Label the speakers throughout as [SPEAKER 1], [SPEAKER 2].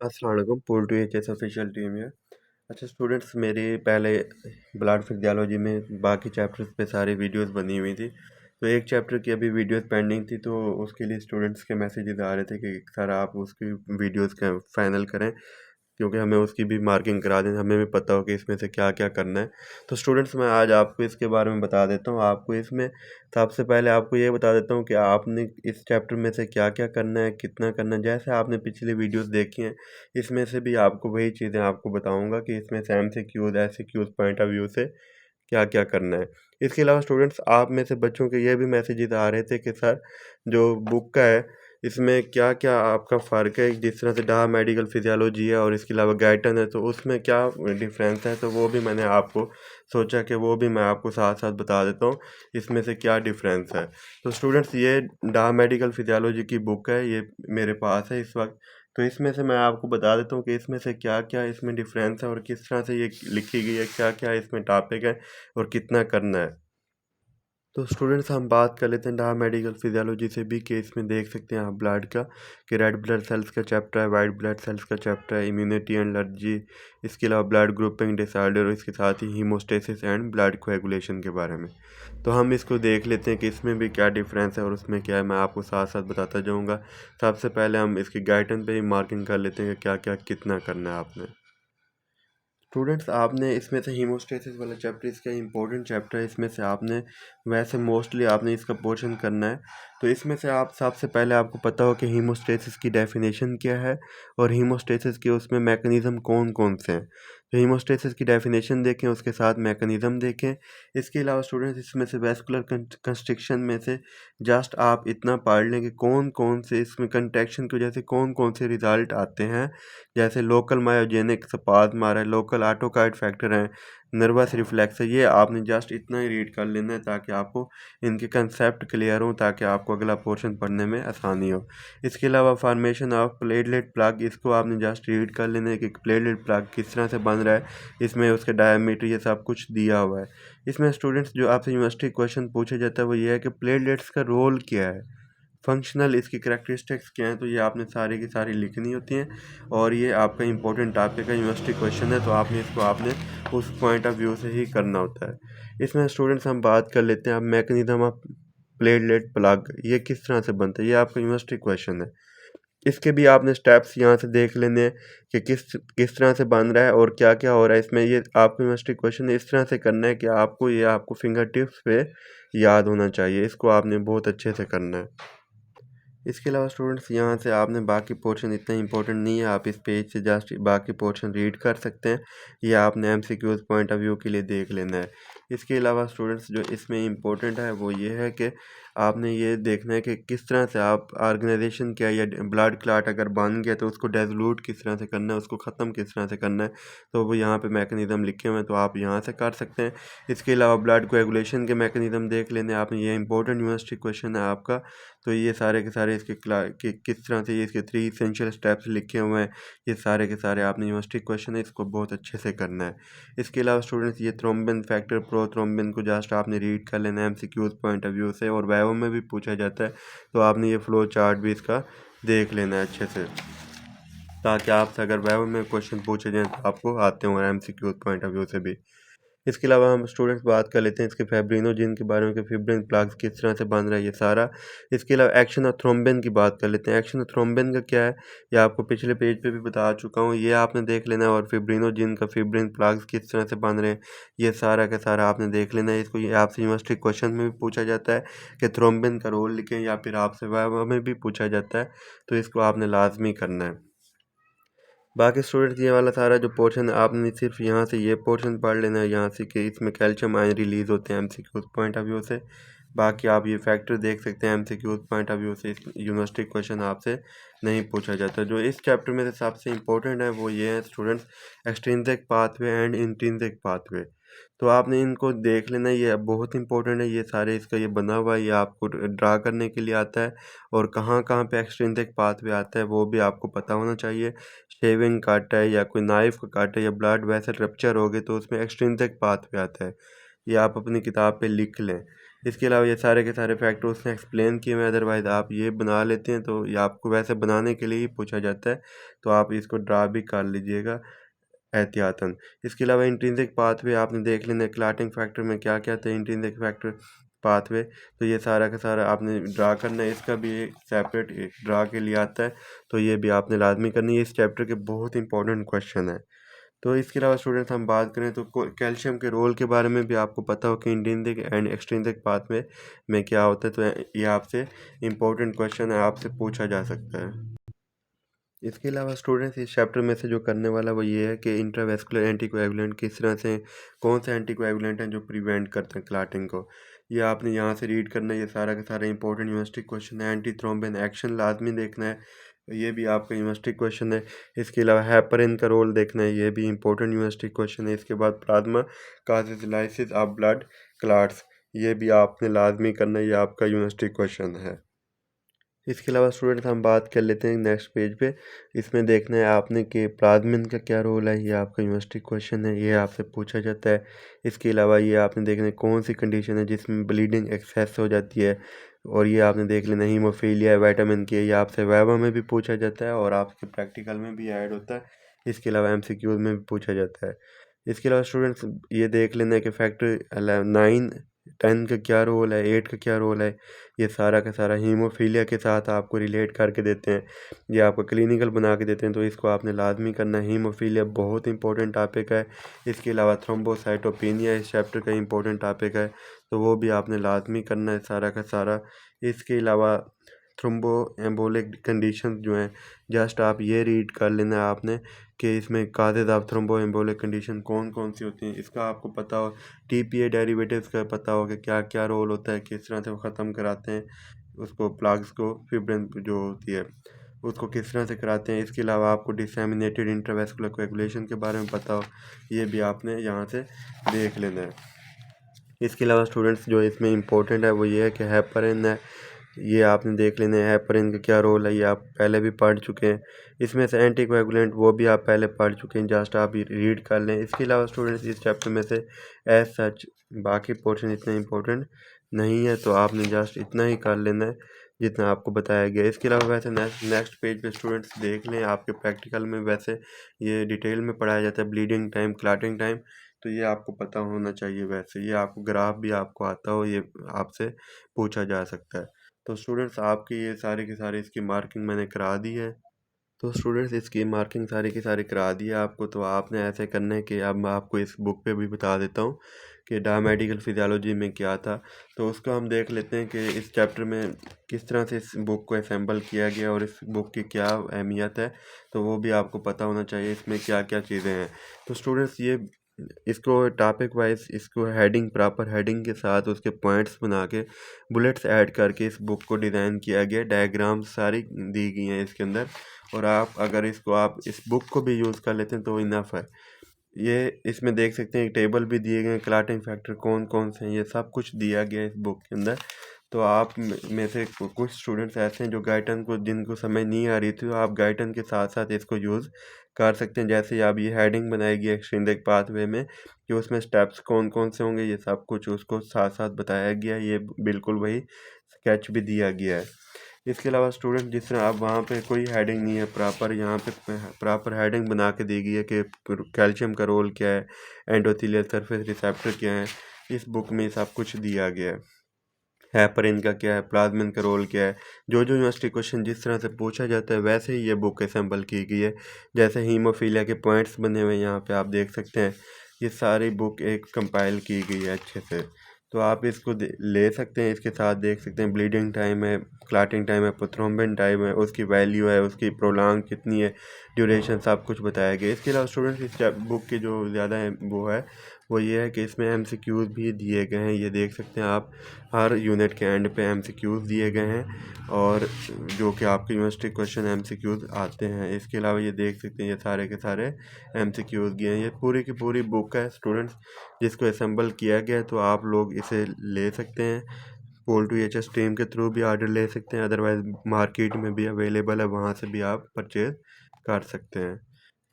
[SPEAKER 1] अस्सलाम वालेकुम पोल टू एच एस ऑफिशियल टीम है। अच्छा स्टूडेंट्स, मेरी पहले ब्लड फिजियोलॉजी में बाकी चैप्टर्स पे सारी वीडियोस बनी हुई थी। तो एक चैप्टर की अभी वीडियोस पेंडिंग थी, तो उसके लिए स्टूडेंट्स के मैसेजेस आ रहे थे कि सर आप उसकी वीडियोस का फाइनल करें, क्योंकि हमें उसकी भी मार्किंग करा दें, हमें भी पता हो कि इसमें से क्या क्या करना है। तो स्टूडेंट्स, मैं आज आपको इसके बारे में बता देता हूँ। आपको इसमें सबसे पहले आपको ये बता देता हूँ कि आपने इस चैप्टर में से क्या क्या करना है, कितना करना है। जैसे आपने पिछली वीडियोस देखी हैं, इसमें से भी आपको वही चीज़ें आपको बताऊँगा कि इसमें से MCQs SCQs point of view से क्या क्या करना है। इसके अलावा स्टूडेंट्स, आप में से बच्चों के ये भी मैसेजेस आ रहे थे कि सर जो बुक का है, इसमें क्या क्या आपका फ़र्क है। जिस तरह से डहा मेडिकल फिजियोलॉजी है और इसके अलावा गाइटन है, तो उसमें क्या डिफरेंस है, तो वो भी मैंने आपको सोचा कि वो भी मैं आपको साथ साथ बता देता हूँ इसमें से क्या डिफरेंस है। तो स्टूडेंट्स, ये डहा मेडिकल फिजियोलॉजी की बुक है, ये मेरे पास है इस वक्त। तो इसमें से मैं आपको बता देता हूँ कि इसमें से क्या क्या इसमें डिफरेंस है और किस तरह से ये लिखी गई है, क्या क्या इसमें टॉपिक है और कितना करना है। तो स्टूडेंट्स, हम बात कर लेते हैं डहा मेडिकल फिजियोलॉजी से भी, कि इसमें देख सकते हैं आप ब्लड का, कि रेड ब्लड सेल्स का चैप्टर है, वाइट ब्लड सेल्स का चैप्टर है, इम्यूनिटी एंड एलर्जी, इसके अलावा ब्लड ग्रुपिंग डिसऑर्डर और इसके साथ ही हीमोस्टेसिस एंड ब्लड कोएगुलेशन के बारे में। तो हम इसको देख लेते हैं कि इसमें भी क्या डिफरेंस है और उसमें क्या है, मैं आपको साथ साथ बताता जाऊँगा। सबसे पहले हम इसकी गाइडेंस पे ही मार्किंग कर लेते हैं कि क्या क्या कितना करना है आपने। स्टूडेंट्स, आपने इसमें से हीमोस्टेसिस वाला चैप्टर इसका इंपॉर्टेंट चैप्टर है। इसमें से आपने वैसे मोस्टली आपने इसका पोर्शन करना है। तो इसमें से आप सबसे पहले आपको पता हो कि हीमोस्टेसिस की डेफिनेशन क्या है और हीमोस्टेसिस के उसमें मैकेनिज़्म कौन कौन से हैं। तो हीमोस्टेसिस की डेफिनेशन देखें, उसके साथ मैकेनिज़्म देखें। इसके अलावा स्टूडेंट्स, इसमें से वैस्कुलर कंस्ट्रिक्शन में से जस्ट आप इतना पढ़ लें कि कौन कौन से इसमें कंट्रैक्शन की वजह से कौन कौन से रिजल्ट आते हैं। जैसे लोकल मायोजेनिक स्पाज्म आ रहा है, लोकल ऑटोकाइड फैक्टर हैं, नर्वस रिफ्लेक्स है, ये आपने जस्ट इतना ही रीड कर लेना है ताकि आपको इनके कंसेप्ट क्लियर हो, ताकि आपको अगला पोर्शन पढ़ने में आसानी हो। इसके अलावा फॉर्मेशन ऑफ प्लेटलेट प्लग, इसको आपने जस्ट रीड कर लेना है कि प्लेटलेट प्लग किस तरह से बन रहा है, इसमें उसके डायमीटर ये सब कुछ दिया हुआ है। इसमें स्टूडेंट्स, जो आपसे यूनिवर्सिटी क्वेश्चन पूछा जाता है वो ये है कि प्लेटलेट्स का रोल क्या है, फंक्शनल इसकी करैक्टरिस्टिक्स क्या हैं। तो ये आपने सारी की सारी लिखनी होती हैं और ये आपका इंपॉर्टेंट टॉपिक है, यूनिवर्सिटी क्वेश्चन है, तो आपने उस पॉइंट ऑफ व्यू से ही करना होता है। इसमें स्टूडेंट्स, हम बात कर लेते हैं अब मैकेनिज्म ऑफ प्लेटलेट प्लग, ये किस तरह से बनता है, ये आपका यूनिवर्सिटी क्वेश्चन है। इसके भी आपने स्टेप्स यहाँ से देख लेने हैं कि किस किस तरह से बन रहा है और क्या क्या हो रहा है इसमें। ये आपको यूनिवर्सिटी क्वेश्चन इस तरह से करना है कि आपको फिंगर टिप्स पे याद होना चाहिए, इसको आपने बहुत अच्छे से करना है। इसके अलावा स्टूडेंट्स, यहाँ से आपने बाकी पोर्शन इतना इंपॉर्टेंट नहीं है, आप इस पेज से जस्ट बाकी पोर्शन रीड कर सकते हैं। ये आपने MCQs पॉइंट ऑफ व्यू के लिए देख लेना है। इसके अलावा स्टूडेंट्स, जो इसमें इंपॉर्टेंट है वो ये है कि आपने ये देखना है कि किस तरह से आप ऑर्गेनाइजेशन क्या, या ब्लड क्लॉट अगर बन गया तो उसको डेजलूट किस तरह से करना है, उसको ख़त्म किस तरह से करना है। तो वो यहाँ पे मैकेनिज़्म लिखे हुए हैं, तो आप यहाँ से कर सकते हैं। इसके अलावा ब्लड कोएगुलेशन के मैकेनिज़्म देख लेने आपने, ये इंपॉर्टेंट यूनिवर्सिटी क्वेश्चन है आपका। तो ये सारे के सारे इसके किस तरह से ये इसके 3 एसेंशियल स्टेप्स लिखे हुए हैं, ये सारे के सारे आपने यूनिवर्सिटी क्वेश्चन है, इसको बहुत अच्छे से करना है। इसके अलावा स्टूडेंट्स, ये थ्रोम्बिन फैक्टर प्रोथ्रोम्बिन को जस्ट आपने रीड कर लेना है MCQs पॉइंट ऑफ व्यू से, और वाइवा में भी पूछा जाता है। तो आपने ये फ्लो चार्ट भी इसका देख लेना है अच्छे से, ताकि आपसे अगर वाइवा में क्वेश्चन पूछे जाएँ तो आपको आते हों MCQs पॉइंट ऑफ व्यू से भी। इसके अलावा हम स्टूडेंट्स बात कर लेते हैं इसके फाइब्रिनोजेन के बारे में कि फिब्रिन प्लग्स किस तरह से बन रहा है ये सारा। इसके अलावा एक्शन ऑफ थ्रोम्बिन की बात कर लेते हैं। एक्शन ऑफ थ्रोम्बिन का क्या है, ये आपको पिछले पेज पे भी बता चुका हूँ, ये आपने देख लेना है। और फिब्रिनोजेन का फिब्रिन प्लग्स किस तरह से बन रहे हैं, ये सारा का सारा आपने देख लेना है। इसको ये आपसे यूनिवर्सिटी क्वेश्चन में भी पूछा जाता है कि थ्रोम्बिन का रोल लिखें, या फिर आपसे वाइवा में भी पूछा जाता है, तो इसको आपने लाजमी करना है। बाकी स्टूडेंट्स, ये वाला सारा जो पोर्शन है आपने सिर्फ यहाँ से ये पोर्शन पढ़ लेना है, यहाँ से कि इसमें कैल्शियम आयन रिलीज़ होते हैं MCQs पॉइंट ऑफ व्यू से। बाकी आप ये फैक्टर देख सकते हैं MCQs पॉइंट ऑफ व्यू से, यूनिवर्सिटी क्वेश्चन आपसे नहीं पूछा जाता। जो इस चैप्टर में से सबसे इंपॉर्टेंट है वो ये है students, extrinsic pathway and intrinsic pathway. तो आपने इनको देख लेना, ये बहुत इंपॉर्टेंट है। ये सारे इसका ये बना हुआ है, ये आपको ड्रा करने के लिए आता है, और कहाँ कहाँ पे एक्सट्रिंसिक पाथवे आता है वो भी आपको पता होना चाहिए। शेविंग काटा है या कोई नाइफ का काटा है या ब्लड वेसल रप्चर हो गए, तो उसमें एक्सट्रिंसिक पाथवे आता है, ये आप अपनी किताब पे लिख लें। इसके अलावा ये सारे के सारे फैक्टर उसने एक्सप्लेन किए हैं, अदरवाइज़ आप ये बना लेते हैं तो ये आपको वैसे बनाने के लिए ही पूछा जाता है, तो आप इसको ड्रा भी कर लीजिएगा एहतियातन। इसके अलावा इंट्रिंसिक पाथवे आपने देख लेना है क्लॉटिंग फैक्टर में क्या क्या थे, इंट्रिंसिक फैक्टर पाथवे, तो ये सारा का सारा आपने ड्रा करना है। इसका भी एक सेपरेट एक ड्रा के लिए आता है, तो ये भी आपने लाजमी करनी है। इस चैप्टर के बहुत इंपॉर्टेंट क्वेश्चन है। तो इसके अलावा स्टूडेंट्स हम बात करें तो कैल्शियम के रोल के बारे में भी आपको पता हो कि इंट्रिंसिक एंड एक्सट्रिंसिक पाथवे में क्या होता है, तो ये आपसे इम्पोर्टेंट क्वेश्चन है, आपसे पूछा जा सकता है। इसके अलावा स्टूडेंट्स इस चैप्टर में से जो करने वाला वो ये है कि इंट्रावेस्कुलर एंटीकोएगुलेंट किस तरह से, कौन से एंटीकोएगुलेंट हैं जो प्रिवेंट करते हैं क्लॉटिंग को, ये आपने यहाँ से रीड करना है। ये सारा का सारा इंपॉर्टेंट यूनिवर्सिटी क्वेश्चन है। एंटी थ्रोम्बिन एक्शन लाजमी देखना है, ये भी आपका यूनिवर्सिटी क्वेश्चन है। इसके अलावा हेपरिन का रोल देखना है, ये भी इंपॉर्टेंट यूनिवर्सिटी क्वेश्चन है। इसके बाद plasma causes lysis of blood clots, ये भी आपने लाजमी करना है, ये आपका यूनिवर्सिटी क्वेश्चन है। इसके अलावा स्टूडेंट्स हम बात कर लेते हैं नेक्स्ट पेज पे। इसमें देखना है आपने कि प्लाज्मिन का क्या रोल है, ये आपका यूनिवर्सिटी क्वेश्चन है, ये आपसे पूछा जाता है। इसके अलावा ये आपने देखना है कौन सी कंडीशन है जिसमें ब्लीडिंग एक्सेस हो जाती है, और ये आपने देख लेना हीमोफीलिया विटामिन के, ये आपसे वाइवा में भी पूछा जाता है और आपके प्रैक्टिकल में भी ऐड होता है। इसके अलावा एमसीक्यूज में भी पूछा जाता है। इसके अलावा स्टूडेंट्स ये देख लेना है कि फैक्टर 9 10 का क्या रोल है, 8 का क्या रोल है, ये सारा का सारा हीमोफीलिया के साथ आपको रिलेट करके देते हैं, ये आपको क्लिनिकल बना के देते हैं, तो इसको आपने लाजमी करना है। हीमोफीलिया बहुत इंपॉर्टेंट टॉपिक है। इसके अलावा थ्रोम्बोसाइटोपेनिया इस चैप्टर का इंपॉर्टेंट टॉपिक है, तो वो भी आपने लाजमी करना है सारा का सारा। इसके अलावा थ्रोम्बो एम्बोलिक कंडीशन जो हैं, जस्ट आप ये रीड कर लेना है आपने कि इसमें काजेज ऑफ थ्रोम्बो एम्बोलिक कंडीशन कौन कौन सी होती हैं, इसका आपको पता हो। टीपीए डेरिवेटिव्स का पता हो कि क्या क्या रोल होता है, किस तरह से वो ख़त्म कराते हैं उसको, प्लग्स को, फिब्रिन जो होती है उसको किस तरह से कराते हैं। इसके अलावा आपको डिसएमिनेटेड इंट्रावेस्कुलर कोएगुलेशन के बारे में पता हो, ये भी आपने यहाँ से देख लेना है। इसके अलावा स्टूडेंट्स जो इसमें इंपॉर्टेंट है वो ये है कि हेपरिन है, ये आपने देख लेना है हेपरिन का क्या रोल है, ये आप पहले भी पढ़ चुके हैं। इसमें से एंटीकोएगुलेंट वो भी आप पहले पढ़ चुके हैं, जस्ट आप रीड कर लें। इसके अलावा स्टूडेंट्स इस चैप्टर में से एज सच बाकी पोर्शन इतने इंपॉर्टेंट नहीं है, तो आपने जस्ट इतना ही कर लेना है जितना आपको बताया गया है। इसके अलावा वैसे नेक्स्ट पेज पे स्टूडेंट्स देख लें, आपके प्रैक्टिकल में वैसे ये डिटेल में पढ़ाया जाता है, ब्लीडिंग टाइम, क्लॉटिंग टाइम, तो ये आपको पता होना चाहिए। वैसे ये आपको ग्राफ भी आपको आता हो, ये आपसे पूछा जा सकता है। तो स्टूडेंट्स आपकी ये सारी की सारी इसकी मार्किंग मैंने करा दी है। तो स्टूडेंट्स इसकी मार्किंग सारी की सारी करा दी है आपको, तो आपने ऐसे करना है कि अब मैं आपको इस बुक पे भी बता देता हूँ कि डायमेडिकल फिजियोलॉजी में क्या था। तो उसको हम देख लेते हैं कि इस चैप्टर में किस तरह से इस बुक को असेंबल किया गया और इस बुक की क्या अहमियत है, तो वो भी आपको पता होना चाहिए इसमें क्या क्या चीज़ें हैं। तो स्टूडेंट्स ये इसको टॉपिक वाइज इसको हेडिंग, प्रॉपर हेडिंग के साथ उसके पॉइंट्स बना के बुलेट्स ऐड करके इस बुक को डिज़ाइन किया गया। डायग्राम्स सारी दी गई हैं इसके अंदर, और आप अगर इसको आप इस बुक को भी यूज़ कर लेते हैं तो इनफ है। ये इसमें देख सकते हैं एक टेबल भी दिए गए हैं, क्लॉटिंग फैक्टर कौन कौन से हैं, ये सब कुछ दिया गया है इस बुक के अंदर। तो आप में से कुछ स्टूडेंट्स ऐसे हैं जो गाइडन को, जिनको समझ नहीं आ रही थी, तो आप गाइडन के साथ साथ इसको यूज़ कर सकते हैं। जैसे आप ये हेडिंग बनाएगी एक्सट्रिंसिक पाथवे में कि उसमें स्टेप्स कौन कौन से होंगे, ये सब कुछ उसको साथ साथ बताया गया है, ये बिल्कुल वही स्केच भी दिया गया है। इसके अलावा स्टूडेंट जिस तरह अब वहाँ पे कोई हेडिंग नहीं है प्रॉपर, यहाँ पे प्रॉपर हेडिंग बना के दी गई है कि कैल्शियम का रोल क्या है, एंडोथेलियल सरफेस रिसेप्टर क्या है, इस बुक में सब कुछ दिया गया है। हेपरिन का क्या है, प्लाज्मिन का रोल क्या है, जो जो यूनिवर्सिटी क्वेश्चन जिस तरह से पूछा जाता है वैसे ही ये बुक असेंबल की गई है। जैसे हीमोफीलिया के पॉइंट्स बने हुए हैं यहाँ पे आप देख सकते हैं, ये सारी बुक एक कंपाइल की गई है अच्छे से, तो आप इसको ले सकते हैं। इसके साथ देख सकते हैं ब्लीडिंग टाइम है, क्लॉटिंग टाइम है, प्रोथ्रोम्बिन टाइम है, उसकी वैल्यू है, उसकी प्रोलॉन्ग कितनी है, ड्यूरेशन, सब कुछ बताया गया। इसके अलावा स्टूडेंट्स इस बुक की जो ज़्यादा वो है वो ये है कि इसमें एमसीक्यूज़ भी दिए गए हैं, ये देख सकते हैं आप, हर यूनिट के एंड पे एमसीक्यूज़ दिए गए हैं, और जो कि आपके यूनिवर्सिटी क्वेश्चन एमसीक्यूज़ आते हैं। इसके अलावा ये देख सकते हैं ये सारे के सारे एमसीक्यूज़ दिए हैं। ये पूरी की पूरी बुक है स्टूडेंट्स, जिसको असेंबल किया गया है, तो आप लोग इसे ले सकते हैं। पोल2एच स्ट्रीम के थ्रू भी ऑर्डर ले सकते हैं, अदरवाइज़ मार्केट में भी अवेलेबल है, वहाँ से भी आप परचेज़ कर सकते हैं।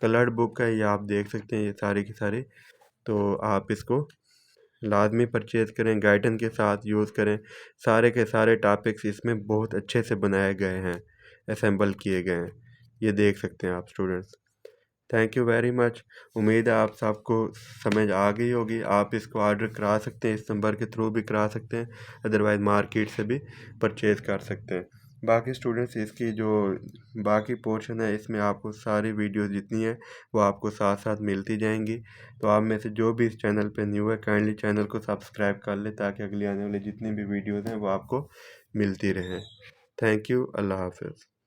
[SPEAKER 1] कलर्ड बुक है, ये आप देख सकते हैं ये सारी की सारी, तो आप इसको लाजमी परचेज़ करें, गाइडेंस के साथ यूज़ करें। सारे के सारे टॉपिक्स इसमें बहुत अच्छे से बनाए गए हैं, असेंबल किए गए हैं। ये देख सकते हैं आप students. Thank you very much. उम्मीद है आप सबको समझ आ गई होगी। आप इसको ऑर्डर करा सकते हैं, इस नंबर के थ्रू भी करा सकते हैं, अदरवाइज़ मार्केट से भी परचेज़ कर सकते हैं। बाकी स्टूडेंट्स इसकी जो बाकी पोर्शन है इसमें आपको सारी वीडियो जितनी है वो आपको साथ साथ मिलती जाएंगी। तो आप में से जो भी इस चैनल पे न्यू है काइंडली चैनल को सब्सक्राइब कर ले, ताकि अगली आने वाली जितनी भी वीडियोज़ हैं वो आपको मिलती रहें। Thank you. अल्लाह हाफ़िज़।